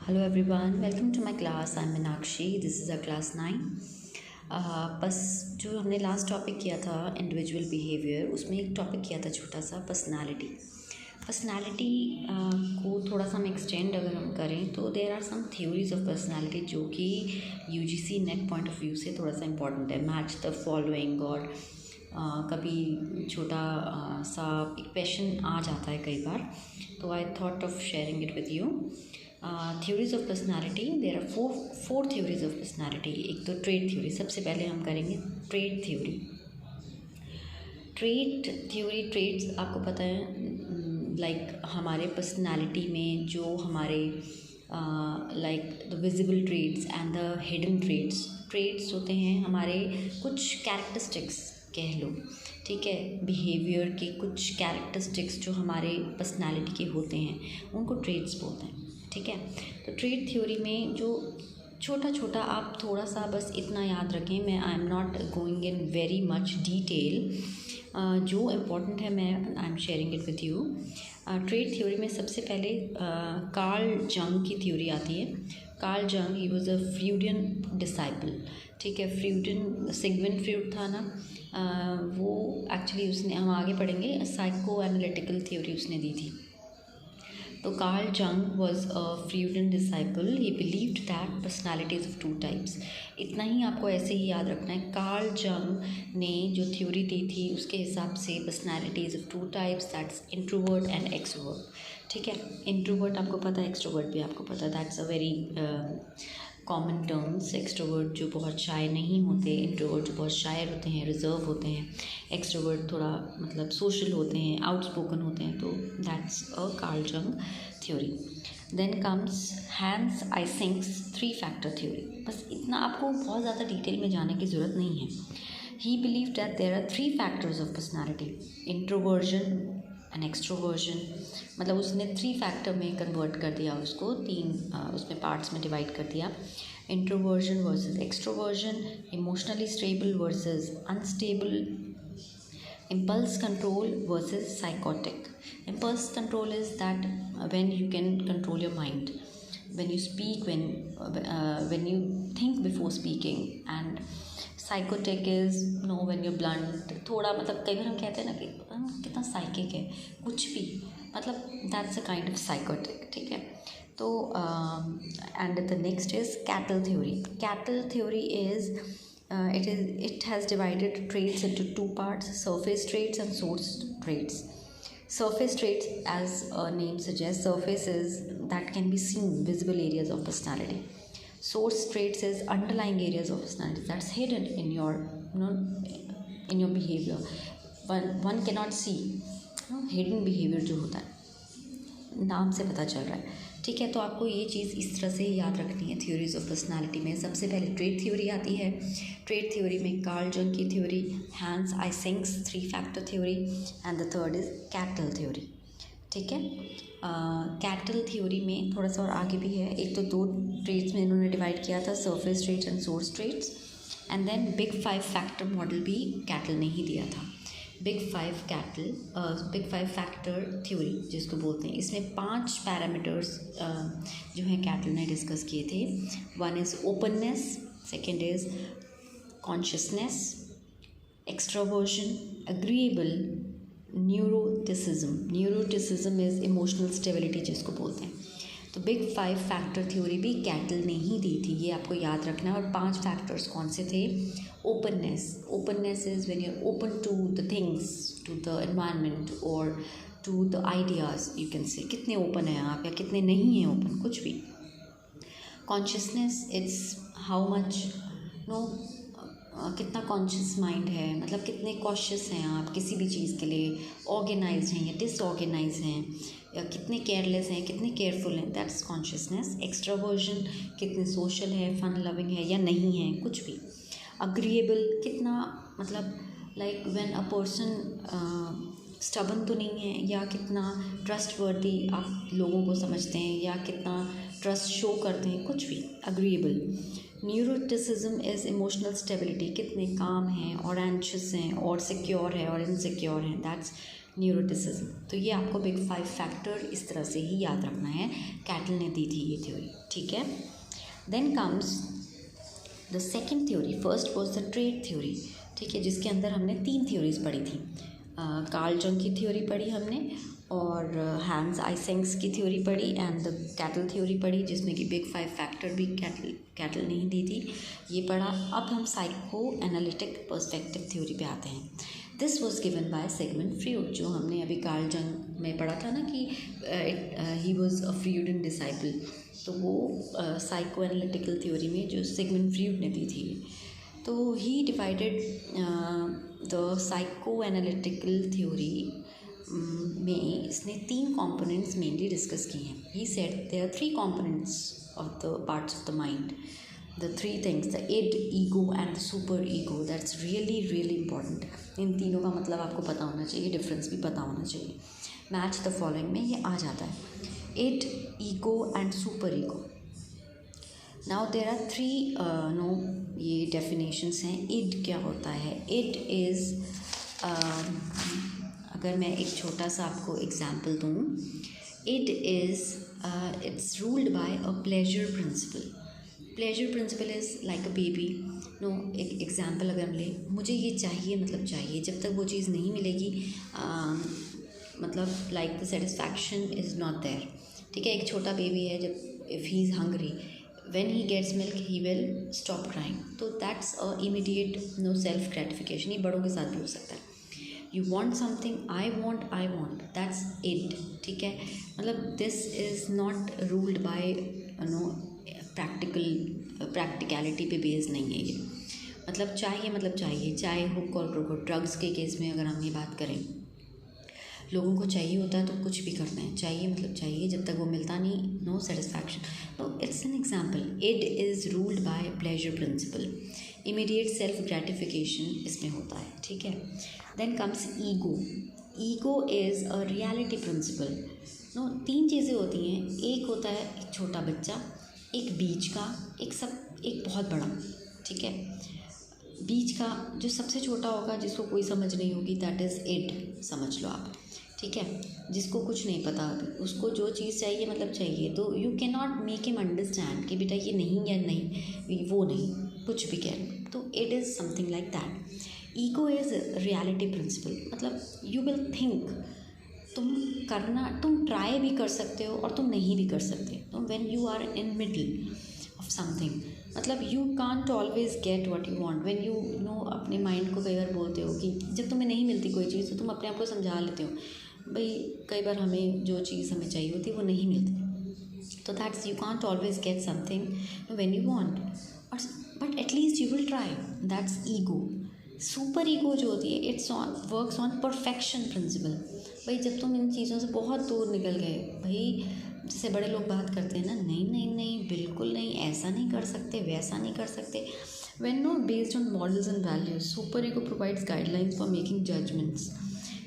Hello everyone, welcome to my class. I'm Meenakshi. This is our class 9. बस जो हमने last topic किया था इंडिविजुअल बिहेवियर, उसमें एक टॉपिक किया था छोटा सा पर्सनालिटी को थोड़ा सा हम एक्सटेंड अगर हम करें तो there are some theories of personality जो कि UGC NET point of view से थोड़ा सा इंपॉर्टेंट है. मैच द फॉलोइंग और कभी छोटा सा एक क्वेश्चन आ जाता है कई बार, तो I thought of sharing it with you. Theories of personality, there are four theories of personality. एक तो ट्रेट थ्योरी, सबसे पहले हम करेंगे ट्रेट थ्योरी. ट्रेट्स आपको पता है लाइक हमारे पर्सनालिटी में जो हमारे like the visible traits and the hidden traits होते हैं, हमारे कुछ कैरेक्टरिस्टिक्स कह लो, ठीक है, बिहेवियर के कुछ कैरेक्टरिस्टिक्स जो हमारे पर्सनालिटी के होते हैं उनको ट्रेट्स बोलते हैं, ठीक है. तो ट्रेट थ्योरी में जो छोटा आप थोड़ा सा बस इतना याद रखें, मैं आई am not going in very much detail, जो इम्पोर्टेंट है मैं I am sharing it with you. Trait theory में सबसे पहले कार्ल जंग की थ्योरी आती है. कार्ल जंग, he was a Freudian disciple, ठीक है. सिगमंड फ्रूड था ना, वो एक्चुअली उसने, हम आगे पढ़ेंगे, साइको एनालिटिकल थ्योरी उसने दी थी. तो Carl Jung was a Freudian disciple. He believed that personalities of two types. इतना ही आपको ऐसे ही याद रखना है. कार्ल जंग ने जो थ्योरी दी थी उसके हिसाब से personalities of two types, that's introvert and extrovert, ठीक है. इंट्रोवर्ट आपको पता है, एक्सट्रोवर्ट भी आपको पता है. That's a very common terms. Extrovert जो बहुत शाय नहीं होते, इंट्रोवर्ट जो बहुत शायर होते हैं, रिजर्व होते हैं. एक्सट्रोवर्ट थोड़ा मतलब सोशल होते हैं, आउटस्पोकन होते हैं. तो that's a Carl Jung theory. Then comes Hans Eysenck's three factor theory. बस इतना, आपको बहुत ज़्यादा डिटेल में जाने की ज़रूरत नहीं है. He believe that there are 3 factors of personality, introversion and extroversion. मतलब उसने 3 फैक्टर में कन्वर्ट कर दिया उसको, 3 उसमें पार्ट्स में डिवाइड कर दिया. Introversion versus extroversion, emotionally stable versus unstable, impulse control versus psychotic. Impulse control is that when you can control your mind, when you speak, when you think before speaking. And psychotic is when you're blunt. थोड़ा मतलब कई बार हम कहते हैं ना कि हम कितना साइकिक है, कुछ भी मतलब that's a kind of psychotic, ठीक है. तो and the next is cattle theory. Cattle theory is it has divided traits into 2 parts: surface traits and source traits. Surface traits, as a name suggests, surfaces that can be seen, visible areas of personality. Source traits is underlying areas of personality that's hidden in your in your behavior, but one cannot see. Hidden behavior जो होता है, नाम से पता चल रहा है, ठीक है. तो आपको ये चीज़ इस तरह से याद रखनी है. थ्योरीज ऑफ पर्सनालिटी में सबसे पहले ट्रेट थ्योरी आती है. ट्रेट थ्योरी में कार्ल जंग की theory, Hans Eysenck's three factor theory, and the third is Cattell theory, ठीक है. कैटल थ्योरी में थोड़ा सा और आगे भी है. एक तो 2 ट्रेट्स में इन्होंने डिवाइड किया था, surface traits and source traits. And then big five factor model भी कैटल ने ही दिया था. बिग 5 फैक्टर थ्योरी जिसको बोलते हैं, इसमें 5 पैरामीटर्स जो हैं कैटल ने डिस्कस किए थे. 1 is openness, second is consciousness, extroversion, agreeable, neuroticism is emotional stability जिसको बोलते हैं. तो बिग 5 फैक्टर थ्योरी भी कैटल ने ही दी थी, ये आपको याद रखना है. और 5 फैक्टर्स कौन से थे? Openness is when you are open to the things, to the environment और to the ideas. You can say कितने ओपन हैं आप या कितने नहीं हैं ओपन, कुछ भी. कॉन्शियसनेस, इट्स हाउ मच कितना कॉन्शियस माइंड है, मतलब कितने कॉशियस हैं आप किसी भी चीज़ के लिए, ऑर्गेनाइज हैं या डिसऑर्गेनाइज हैं, या कितने केयरलेस हैं, कितने केयरफुल हैं, दैट्स कॉन्शियसनेस. एक्सट्रावर्जन, कितने सोशल है, फन लविंग है या नहीं है, कुछ भी. अग्रीएबल, कितना मतलब like when a person stubborn तो नहीं है, या कितना ट्रस्टवर्दी आप लोगों को समझते हैं, या कितना ट्रस्ट शो करते हैं, कुछ भी. Agreeable. Neuroticism is emotional stability, कितने काम हैं और एंशियस हैं और सिक्योर है और इनसिक्योर हैं, दैट्स न्यूरोटिसिज्म। तो ये आपको बिग 5 फैक्टर इस तरह से ही याद रखना है, कैटल ने दी थी ये थ्योरी, ठीक है। Then comes the second theory, first was the trait theory, ठीक है, जिसके अंदर हमने 3 थ्योरीज पढ़ी थी। कार्ल जंग की थ्योरी पढ़ी हमने, और हैंस आइसेंक्स की थ्योरी पढ़ी, एंड द कैटल थ्योरी पढ़ी, जिसमें कि बिग 5 फैक्टर भी कैटल नहीं दी थी, ये पढ़ा। अब हम साइको एनालिटिक पर्सपेक्टिव थ्योरी पे आते हैं। This was given by Sigmund Freud, जो हमने अभी कार्ल जंग में पढ़ा था ना कि ही वॉज अ फ्रीडियन डिसाइपल, तो वो साइको एनालिटिकल थ्योरी में जो सिगमंड फ्रीड ने दी थी। तो he divided the psycho analytical theory में इसने 3 कंपोनेंट्स मेनली डिस्कस किए हैं। He said there are 3 components of the parts of the mind, the 3 things, the id, ego and the super ego. That's really really important. इन तीनों का मतलब आपको पता होना चाहिए, डिफरेंस भी पता होना चाहिए। मैच द फॉलोइंग में ये आ जाता है, id, ego and super ego. Now there are 3 ये डेफिनेशंस हैं। इड क्या होता है? इड इज़, अगर मैं एक छोटा सा आपको एग्जाम्पल दूँ, it is its ruled by a pleasure principle. Pleasure principle is like a baby. No, एक एग्जाम्पल अगर हम लें, मुझे ये चाहिए मतलब चाहिए, जब तक वो चीज़ नहीं मिलेगी मतलब like the satisfaction is not there, ठीक है। एक छोटा बेबी है, जब if he is hungry, when he gets milk he will stop crying, तो that's a immediate no self gratification। ये बड़ों के साथ भी हो सकता है। You want something, I want, that's it, ठीक है। मतलब this is not ruled by practicality पे बेस्ड नहीं है ये। मतलब चाहिए, चाहे हुक और क्रोक। ड्रग्स के केस में अगर हम ये बात करें, लोगों को चाहिए होता है तो कुछ भी करना है, चाहिए मतलब चाहिए, जब तक वो मिलता नहीं, नो सेटिस्फैक्शन। तो it's an example. It is ruled by pleasure principle, immediate self gratification इसमें होता है, ठीक है। Then comes ego. Ego is a reality principle. No, 3 चीज़ें होती हैं। एक होता है एक छोटा बच्चा, एक बीच का, एक बहुत बड़ा, ठीक है। बीच का जो सबसे छोटा होगा, जिसको कोई समझ नहीं होगी, दैट इज़ इट, समझ लो आप, ठीक है। जिसको कुछ नहीं पता, उसको जो चीज़ चाहिए मतलब चाहिए, तो you can not make him understand कि बेटा ये नहीं या नहीं, वो नहीं, कुछ भी कह रहे। तो it is something like that. Ego is reality principle, मतलब यू विल थिंक, तुम ट्राई भी कर सकते हो और तुम नहीं भी कर सकते। तो when you are in middle of something, मतलब you can't always get what you want. When you know, अपने माइंड को कई बार बोलते हो कि जब तुम्हें नहीं मिलती कोई चीज़, तो तुम अपने आप को समझा लेते हो भाई, कई बार हमें जो चीज़ हमें चाहिए होती है वो नहीं मिलती। तो that's, you can't always get something when you want, और but at least you will try, that's ego. Super ego जो होती है, it's works on perfection principle. भाई जब तुम इन चीज़ों से बहुत दूर निकल गए, भाई जैसे बड़े लोग बात करते हैं ना, नहीं नहीं नहीं, बिल्कुल नहीं, ऐसा नहीं कर सकते, वैसा नहीं कर सकते। When no based on models and values, super ego provides guidelines for making judgments.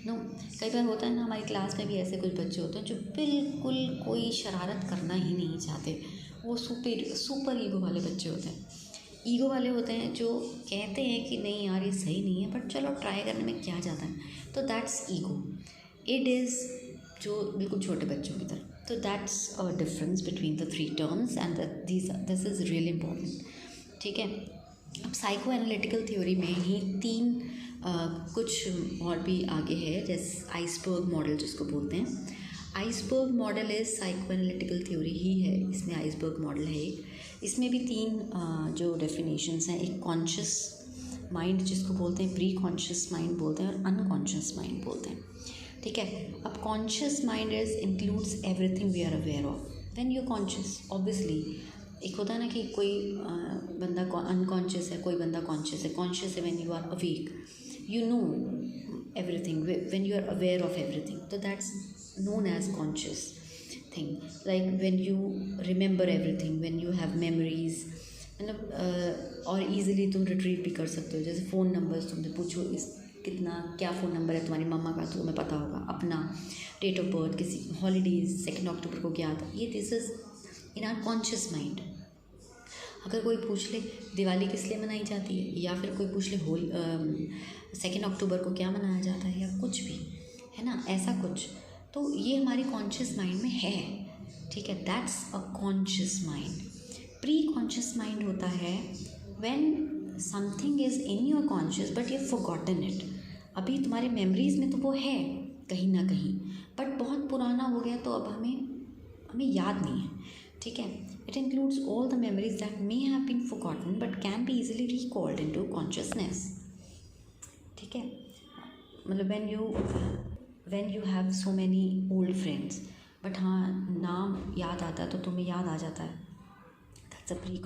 No, कई बार होता है ना, हमारी क्लास में भी ऐसे कुछ बच्चे होते हैं जो बिल्कुल कोई शरारत करना ही नहीं चाहते, वो सुपर ईगो वाले बच्चे होते हैं। ईगो वाले होते हैं जो कहते हैं कि नहीं यार ये सही नहीं है, बट चलो ट्राई करने में क्या जाता है, तो दैट्स ईगो। इट इज़ जो बिल्कुल छोटे बच्चों की तरह। तो that's a difference between the 3 terms, and this is really important, ठीक है। अब साइको एनालिटिकल थ्योरी में ही 3 कुछ और भी आगे है, जैसे आइसबर्ग मॉडल जिसको बोलते हैं। Iceberg model is psycho analytical theory ही है, इसमें आइसबर्ग मॉडल है एक। इसमें भी 3 जो डेफिनेशंस हैं, एक कॉन्शियस माइंड जिसको बोलते हैं, प्री कॉन्शियस माइंड बोलते हैं, और अनकॉन्शियस माइंड बोलते हैं, ठीक है। अब conscious mind is includes everything we are aware of. When you conscious, obviously एक होता है ना कि कोई बंदा अनकॉन्शियस है, कोई बंदा कॉन्शियस है। कॉन्शियस है when you are awake, you know everything, when you are aware of everything, so that's known as conscious thing। like when you remember everything, when you have memories, मतलब और easily तुम retrieve भी कर सकते हो। जैसे phone numbers तुमसे पूछो, इस क्या फ़ोन नंबर है तुम्हारी मम्मा का, तो तुम्हें पता होगा। अपना डेट ऑफ बर्थ, किसी हॉलीडेज 2 अक्टूबर को क्या था, ये this is in our conscious mind. अगर कोई पूछ ले दिवाली किस लिए मनाई जाती है, या फिर कोई पूछ ले 2 अक्टूबर को क्या मनाया जाता है, या कुछ भी है ना, ऐसा कुछ। तो ये हमारे कॉन्शियस माइंड में है, ठीक है, that's a conscious mind. Pre conscious mind होता है when something is in your conscious but you forgotten it. अभी तुम्हारे मेमोरीज में तो वो है कहीं ना कहीं, बट बहुत पुराना हो गया तो अब हमें याद नहीं है, ठीक है। It includes all the memories that may have been forgotten but can be easily recalled into consciousness, ठीक है। मतलब when you have so many old friends, but हाँ नाम याद आता है तो तुम्हें याद आ जाता है, that's a pre.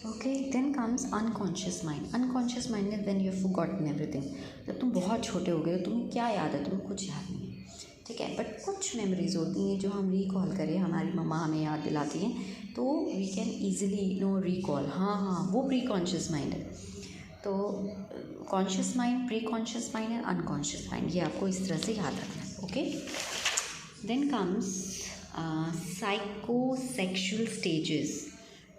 Okay, then comes unconscious mind. Unconscious mind is when you have forgotten everything. जब तुम बहुत छोटे हो गए हो, तुम्हें क्या याद है, तुम्हें कुछ याद नहीं है, ठीक है। बट कुछ मेमोरीज होती हैं जो हम रिकॉल करें, हमारी मम्मा हमें याद दिलाती हैं, तो वी कैन ईजिली रिकॉल, हाँ वो प्री कॉन्शियस माइंड है। तो conscious mind, pre conscious mind and unconscious mind, ये आपको इस तरह से याद रखना है, okay. Then comes psychosexual stages,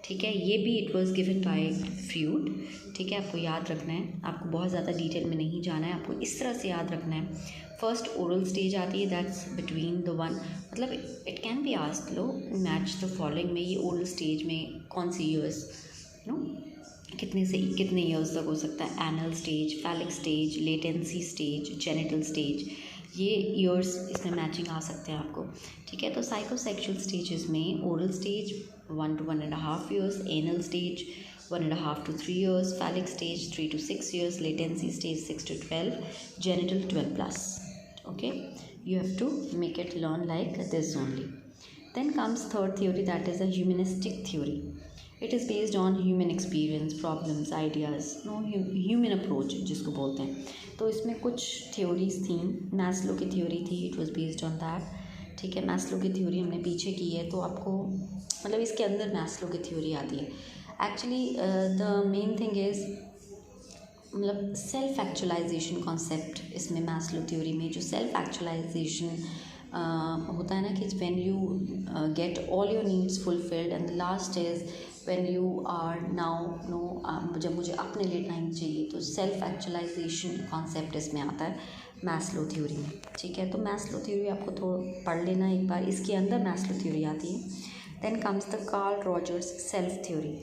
ठीक है। ये भी it was given by Freud, ठीक है। आपको याद रखना है, आपको बहुत ज़्यादा डिटेल में नहीं जाना है, आपको इस तरह से याद रखना है। फर्स्ट ओरल स्टेज आती है, दैट्स बिटवीन द वन, मतलब it can be asked, low match the following में, ये ओरल स्टेज में कौन सी ईयर्स, कितने से कितने ईयर्स तक हो सकता है। Anal stage, phallic stage, latency stage, genital stage, ये ईयर्स इसमें मैचिंग आ सकते हैं आपको, ठीक है। तो साइकोसेक्सुअल स्टेजेस में oral stage 1 to 1.5 years, anal stage 1.5 to 3 years, phallic stage 3 to 6 years, latency stage 6 to 12, genital 12 plus, okay. You have to make it learn like this only. Then comes third theory, that is a humanistic theory. It is based on human experience, problems, ideas, human approach जिसको बोलते हैं। तो इसमें कुछ theories थी, Maslow की theory थी, it was based on that, ठीक है। मैस्लो की थ्योरी हमने पीछे की है, तो आपको मतलब इसके अंदर मैस्लो की थ्योरी आती है। Actually the main thing is मतलब सेल्फ एक्चुअलाइजेशन कॉन्सेप्ट इसमें मैस्लो थ्योरी में, जो सेल्फ एक्चुअलाइजेशन होता है ना, कि when you get all your needs fulfilled and the last is when you are now जब मुझे अपने लिए टाइम चाहिए, तो सेल्फ एक्चुअलाइजेशन कॉन्सेप्ट इसमें आता है मैस्लो थ्योरी में, ठीक है। तो मैस्लो थ्योरी आपको थोड़ा पढ़ लेना एक बार, इसके अंदर मैस्लो थ्योरी आती है। Then comes the Carl Rogers self theory,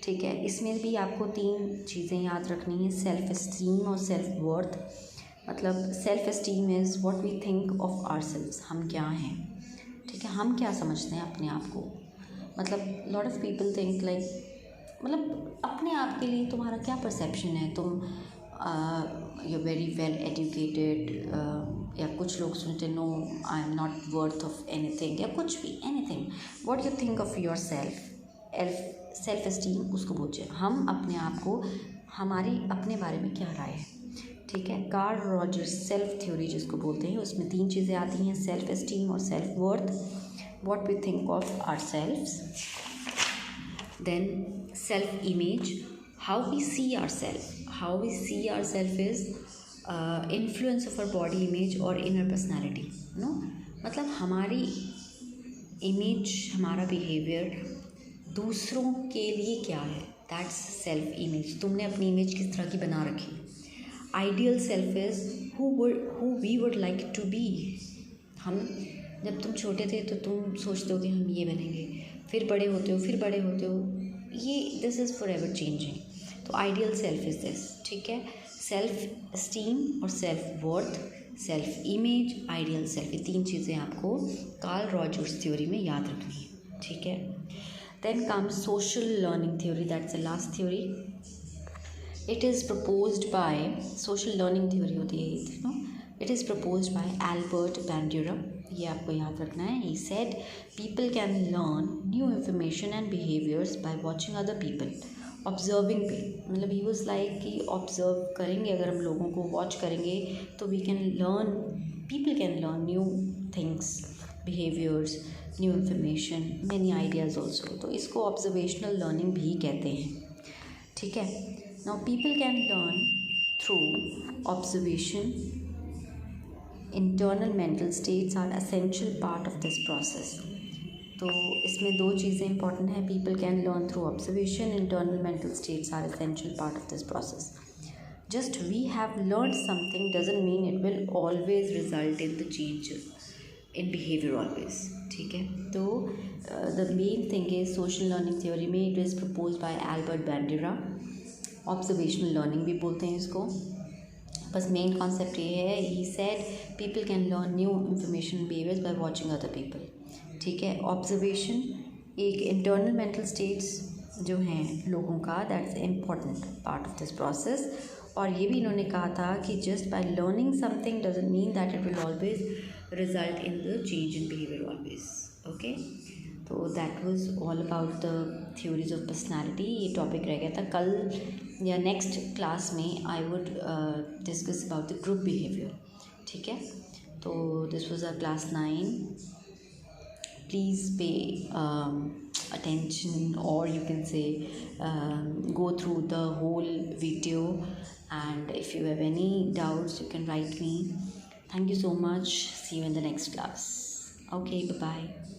ठीक है। इसमें भी आपको 3 चीज़ें याद रखनी है, सेल्फ एस्टीम और सेल्फ वर्थ। मतलब self esteem is what we think of ourselves, हम क्या हैं, ठीक है, हम क्या समझते हैं अपने आप को। मतलब lot of people think like, मतलब अपने आप के लिए तुम्हारा क्या परसेप्शन है, तुम यू वेरी वेल एजुकेटेड, या कुछ लोग सुनते no I am not worth of anything, या कुछ भी anything, what you think of your self esteem उसको बोलते हैं। हम अपने आप को, हमारी अपने बारे में क्या राय है, ठीक है। कार्ल रॉजर्स सेल्फ थ्योरी जिसको बोलते हैं, उसमें 3 चीज़ें आती हैं, सेल्फ एस्टीम और self worth, what we think of ourselves, then self image, how we see ourselves is influence of our body image or inner personality, मतलब हमारी इमेज, हमारा बिहेवियर दूसरों के लिए क्या है, दैट्स सेल्फ इमेज। तुमने अपनी इमेज किस तरह की बना रखी। Ideal self is who we would like to be. हम जब तुम छोटे थे तो तुम सोचते हो कि हम ये बनेंगे, फिर बड़े होते हो, ये this is for ever changing. तो आइडियल सेल्फ इज़ दिस, ठीक है। सेल्फ एस्टीम और self worth, self image, ideal self, ये 3 चीज़ें आपको कार्ल रॉजर्स थ्योरी में याद रखनी है, ठीक है। Then comes social learning theory, that's the last theory. It is proposed by, social learning theory होती है ये, it is proposed by Albert Bandura, ये आपको याद रखना है। He said people can learn new information and behaviours by watching other people, observing पे, मतलब ही वाज लाइक कि ऑब्जर्व करेंगे, अगर हम लोगों को वॉच करेंगे तो we can learn, people can learn new things, behaviours, new information, many ideas also. तो इसको ऑब्जर्वेशनल लर्निंग भी कहते हैं, ठीक है। Now people can learn through observation, internal mental states are essential part of this process. तो इसमें 2 चीज़ें इंपॉर्टेंट हैं, people can learn through observation, internal mental states are essential part of this process. just we have learned something doesn't mean it will always result in the change in behavior always. ठीक है, तो the main thing is social learning theory में it was proposed by Albert Bandura. Observational learning भी बोलते हैं इसको. बस main concept ये है, he said people can learn new information behaviours by watching other people. ठीक है, ऑब्जर्वेशन एक इंटरनल मेंटल स्टेट्स जो हैं लोगों का, that's important part of this process. और ये भी इन्होंने कहा था कि just by learning something doesn't mean that it will always result in the change in behaviour always. Okay, तो that was all about the theories of personality. ये topic रह गया था. कल या नेक्स्ट क्लास में I would discuss about the group behaviour. ठीक है, तो this was our class 9. Please pay attention, or you can say go through the whole video, and if you have any doubts you can write me. Thank you so much. See you in the next class. Okay, bye bye.